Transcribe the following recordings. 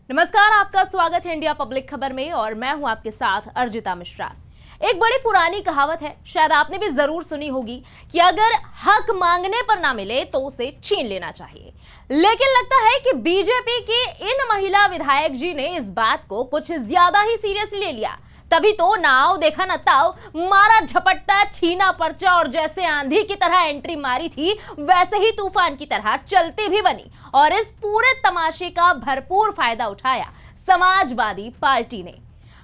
नमस्कार, आपका स्वागत है इंडिया पब्लिक खबर में और मैं हूं आपके साथ अर्जिता मिश्रा। एक बड़ी पुरानी कहावत है, शायद आपने भी जरूर सुनी होगी कि अगर हक मांगने पर ना मिले तो उसे छीन लेना चाहिए। लेकिन लगता है कि बीजेपी की इन महिला विधायक जी ने इस बात को कुछ ज्यादा ही सीरियसली ले लिया। तभी तो नाव देखा न ताव, मारा झपट्टा, छीना पर्चा और जैसे आंधी की तरह एंट्री मारी थी वैसे ही तूफान की तरह चलती भी बनी और इस पूरे तमाशे का भरपूर फायदा उठाया समाजवादी पार्टी ने।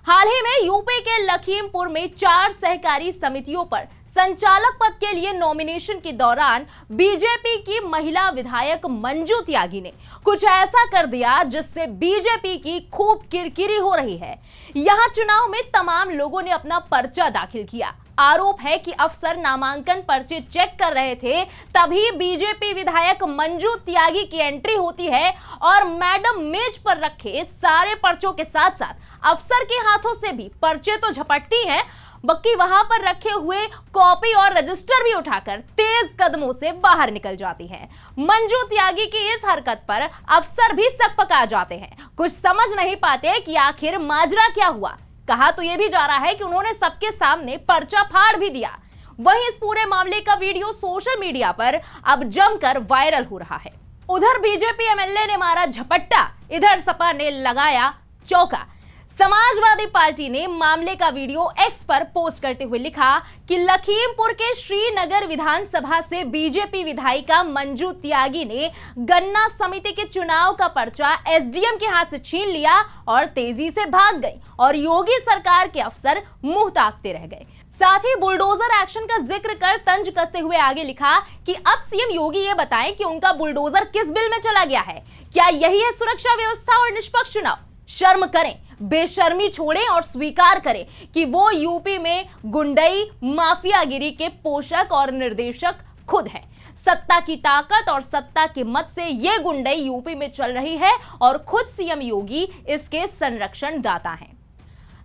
हाल ही में यूपी के लखीमपुर में 4 सहकारी समितियों पर संचालक पद के लिए नॉमिनेशन के दौरान बीजेपी की महिला विधायक मंजू त्यागी ने कुछ ऐसा कर दिया जिससे बीजेपी की खूब किरकिरी हो रही है। यहां चुनाव में तमाम लोगों ने अपना पर्चा दाखिल किया। आरोप है कि अफसर नामांकन पर्चे चेक कर रहे थे, तभी बीजेपी विधायक मंजू त्यागी की एंट्री होती है और मैडम मेज पर रखे सारे पर्चों के साथ साथ अफसर के हाथों से भी पर्चे तो झपटती हैं, बल्कि वहां पर रखे हुए कॉपी और रजिस्टर भी उठाकर तेज कदमों से बाहर निकल जाती हैं। मंजू त्यागी की इस हरकत पर अफसर भी सकपका जाते हैं, कुछ समझ नहीं पाते कि आखिर माजरा क्या हुआ। कहा तो यह भी जा रहा है कि उन्होंने सबके सामने पर्चा फाड़ भी दिया। वहीं इस पूरे मामले का वीडियो सोशल मीडिया पर अब जमकर वायरल हो रहा है। उधर बीजेपी एमएलए ने मारा झपट्टा, इधर सपा ने लगाया चौका। समाजवादी पार्टी ने मामले का वीडियो एक्स पर पोस्ट करते हुए लिखा कि लखीमपुर के श्रीनगर विधानसभा से बीजेपी विधायिका मंजू त्यागी ने गन्ना समिति के चुनाव का पर्चा एसडीएम के हाथ से छीन लिया और तेजी से भाग गई और योगी सरकार के अफसर मुंह ताकते रह गए। साथ ही बुलडोजर एक्शन का जिक्र कर तंज कसते हुए आगे लिखा कि अब सीएम योगी ये बताएं कि उनका बुलडोजर किस बिल में चला गया है। क्या यही है सुरक्षा व्यवस्था और निष्पक्ष चुनाव? शर्म करें, बेशर्मी छोड़ें और स्वीकार करें कि वो यूपी में गुंडई माफियागिरी के पोषक और निर्देशक खुद हैं। सत्ता की ताकत और सत्ता के मत से ये गुंडई यूपी में चल रही है और खुद सीएम योगी इसके संरक्षण दाता हैं।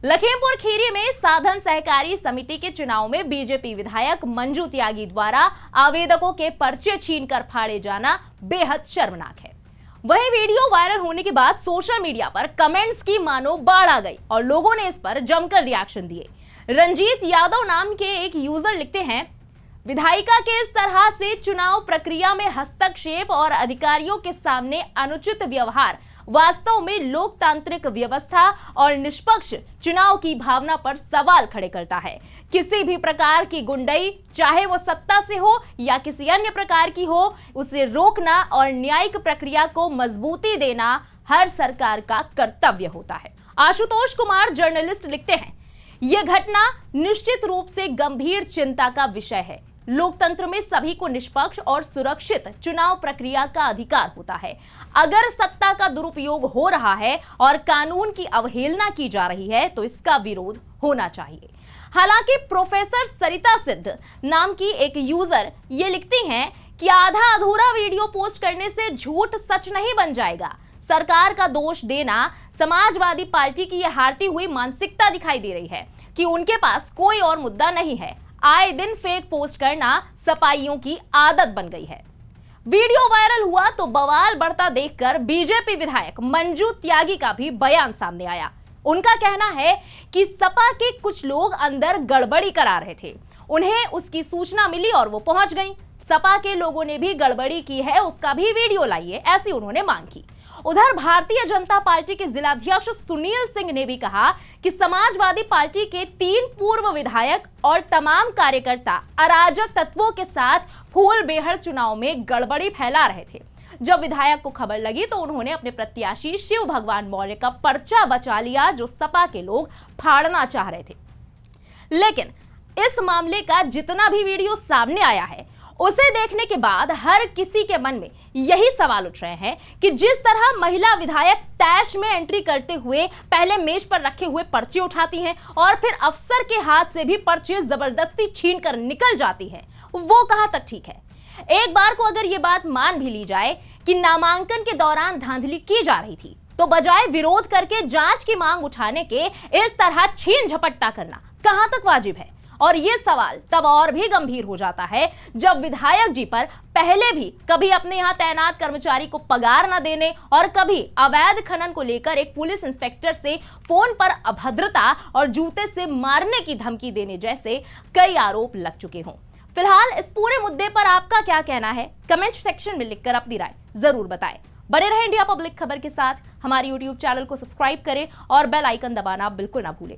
लखीमपुर खीरी में साधन सहकारी समिति के चुनाव में बीजेपी विधायक मंजू त्यागी द्वारा आवेदकों के पर्चे छीनकर फाड़े जाना बेहद शर्मनाक है। वही वीडियो वायरल होने के बाद सोशल मीडिया पर कमेंट्स की मानो बाढ़ आ गई और लोगों ने इस पर जमकर रिएक्शन दिए। रंजीत यादव नाम के एक यूजर लिखते हैं, विधायिका के इस तरह से चुनाव प्रक्रिया में हस्तक्षेप और अधिकारियों के सामने अनुचित व्यवहार वास्तव में लोकतांत्रिक व्यवस्था और निष्पक्ष चुनाव की भावना पर सवाल खड़े करता है। किसी भी प्रकार की गुंडई, चाहे वो सत्ता से हो या किसी अन्य प्रकार की हो, उसे रोकना और न्यायिक प्रक्रिया को मजबूती देना हर सरकार का कर्तव्य होता है। आशुतोष कुमार जर्नलिस्ट लिखते हैं, यह घटना निश्चित रूप से गंभीर चिंता का विषय है। लोकतंत्र में सभी को निष्पक्ष और सुरक्षित चुनाव प्रक्रिया का अधिकार होता है। अगर सत्ता का दुरुपयोग हो रहा है और कानून की अवहेलना की जा रही है तो इसका विरोध होना चाहिए। हालांकि प्रोफेसर सरिता सिद्ध नाम की एक यूजर ये लिखती हैं कि आधा अधूरा वीडियो पोस्ट करने से झूठ सच नहीं बन जाएगा। सरकार का दोष देना समाजवादी पार्टी की यह हारती हुई मानसिकता दिखाई दे रही है कि उनके पास कोई और मुद्दा नहीं है। आए दिन फेक पोस्ट करना सपाइयों की आदत बन गई है। वीडियो वायरल हुआ तो बवाल बढ़ता देखकर बीजेपी विधायक मंजू त्यागी का भी बयान सामने आया। उनका कहना है कि सपा के कुछ लोग अंदर गड़बड़ी करा रहे थे, उन्हें उसकी सूचना मिली और वो पहुंच गई। सपा के लोगों ने भी गड़बड़ी की है, उसका भी वीडियो लाइए, ऐसी उन्होंने मांग की। उधर भारतीय जनता पार्टी के जिलाध्यक्ष सुनील सिंह ने भी कहा कि समाजवादी पार्टी के 3 पूर्व विधायक और तमाम कार्यकर्ता अराजक तत्वों के साथ फूल बेहड़ चुनाव में गड़बड़ी फैला रहे थे। जब विधायक को खबर लगी तो उन्होंने अपने प्रत्याशी शिव भगवान मौर्य का पर्चा बचा लिया, जो सपा के लोग फाड़ना चाह रहे थे। लेकिन इस मामले का जितना भी वीडियो सामने आया है, उसे देखने के बाद हर किसी के मन में यही सवाल उठ रहे हैं कि जिस तरह महिला विधायक तैश में एंट्री करते हुए पहले मेज पर रखे हुए पर्चे उठाती हैं और फिर अफसर के हाथ से भी पर्चे जबरदस्ती छीनकर निकल जाती हैं, वो कहां तक ठीक है? एक बार को अगर ये बात मान भी ली जाए कि नामांकन के दौरान धांधली की जा रही थी, तो बजाय विरोध करके जांच की मांग उठाने के इस तरह छीन झपट्टा करना कहां तक वाजिब है? और यह सवाल तब और भी गंभीर हो जाता है जब विधायक जी पर पहले भी कभी अपने यहां तैनात कर्मचारी को पगार न देने और कभी अवैध खनन को लेकर एक पुलिस इंस्पेक्टर से फोन पर अभद्रता और जूते से मारने की धमकी देने जैसे कई आरोप लग चुके हों। फिलहाल इस पूरे मुद्दे पर आपका क्या कहना है, कमेंट सेक्शन में लिखकर अपनी राय जरूर बताएं। बने रहे इंडिया पब्लिक खबर के साथ। हमारे YouTube चैनल को सब्सक्राइब करें और बेल आइकन दबाना बिल्कुल ना भूलें।